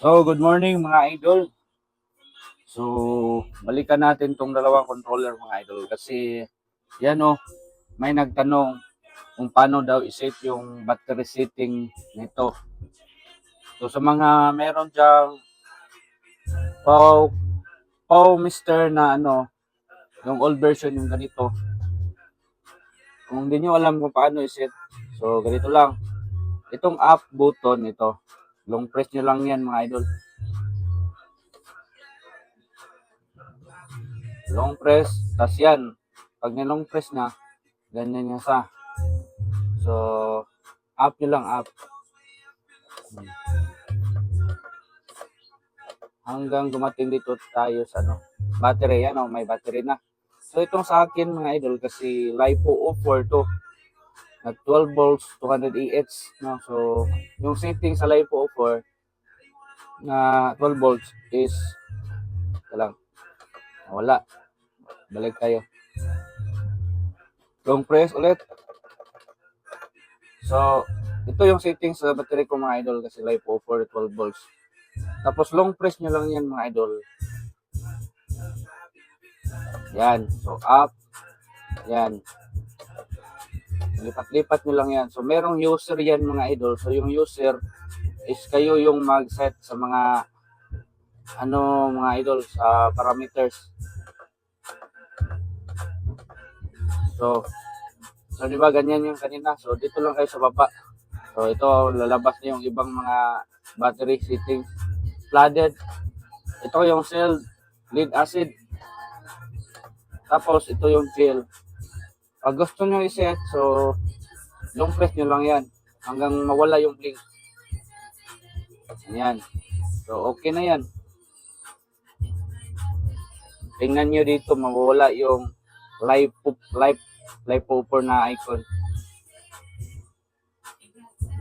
So, good morning mga idol. So, balikan natin tong dalawang controller mga idol kasi yan may nagtanong kung paano daw i-set yung battery setting nito. So, sa mga meron diyang Pau Mister na yung old version yung ganito. Kung hindi nyo alam kung paano i-set, so ganito lang. Itong up button ito, long press nyo lang yan mga idol. Long press, tas yan. Pag nilong press na, ganyan yan sa. So, up nyo lang, up. Hanggang dumating dito tayo sa battery. Yan may battery na. So, itong sa akin mga idol, kasi LiPo 04 to. Na 12 volts, 200 Ah. No? So, yung setting sa LiPo 04 na 12 volts is, lang, wala. Balik tayo. Long press ulit. So, ito yung settings sa battery ko mga idol kasi LiPo 04 12 volts. Tapos long press nyo lang yan mga idol. Yan. So, up. Yan. Lipat-lipat nyo lang yan. So, merong user yan mga idol. So, yung user is kayo yung mag-set sa mga mga idol sa parameters. So, di ba ganyan yung kanina? So, dito lang kayo sa baba. So, ito lalabas na yung ibang mga battery settings. Flooded. Ito yung cell, lead acid. Tapos, ito yung chill. Pag gusto nyo i-set, so, long press nyo lang yan. Hanggang mawala yung blink. Yan. So, okay na yan. Tingnan nyo dito, mawala yung live popper na icon.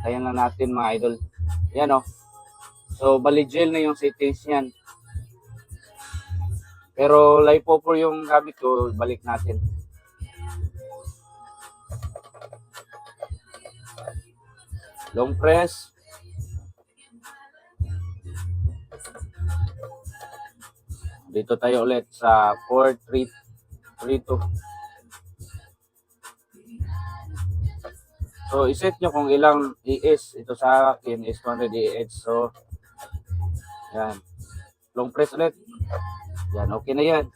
Ayan lang natin mga idol. Yan So, bali gel na yung settings yan. Pero live popper yung gamit ko, balik natin. Long press. Dito tayo ulit sa 4332. So, iset nyo kung ilang ES. Ito sa akin is 200 ES. So, yan. Long press ulit. Yan, okay na yan.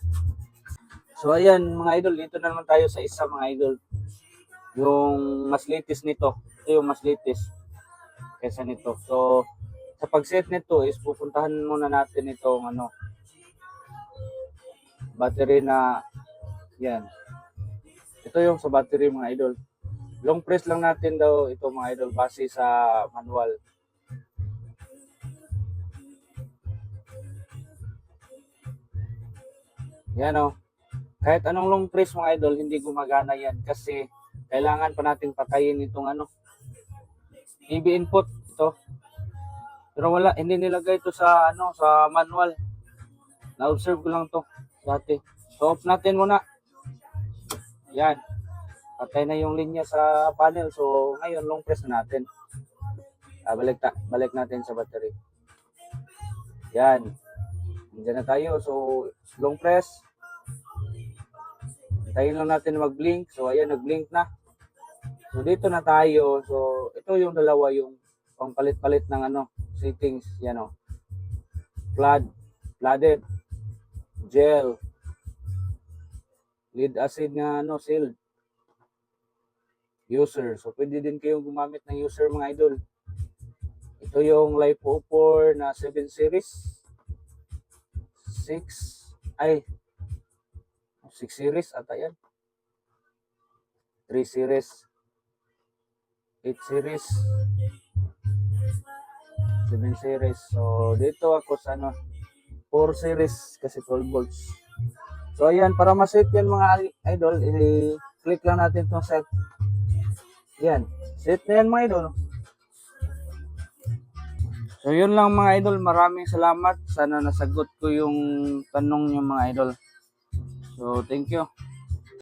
So, ayan mga idol. Dito na naman tayo sa isa mga idol. Yung mas latest nito. Ito yung mas latest kaysa nito. So, sa pag-set nito is pupuntahan muna natin itong battery na yan. Ito yung sa battery mga idol. Long press lang natin daw ito mga idol base sa manual. Yan Kahit anong long press mga idol, hindi gumagana yan kasi kailangan pa nating patayin itong EV input ito. Pero wala, hindi nilagay ito sa sa manual. Na-observe ko lang to dati. So off natin muna. Yan. Patay na yung linya sa panel. So ngayon long press na natin. Balik natin sa battery. Yan. Diyan na tayo. So long press. Tayo lang natin mag-blink. So ayan, nag-blink na. So dito na tayo. So ito yung dalawa yung pangpalit-palit ng settings. Yan flooded, gel, lead acid na sealed, user. So pwede din kayong gumamit ng user mga idol. Ito yung LiPo 4 na 7 series. 6 series ata yan. 3 series. 8 series. 7 series. So dito ako sa 4 series kasi 12 volts. So ayan, para ma-set yan mga idol, i-click lang natin itong set. Yan. Set na yan mga idol. So yun lang mga idol, maraming salamat. Sana nasagot ko yung tanong niyo mga idol. So thank you.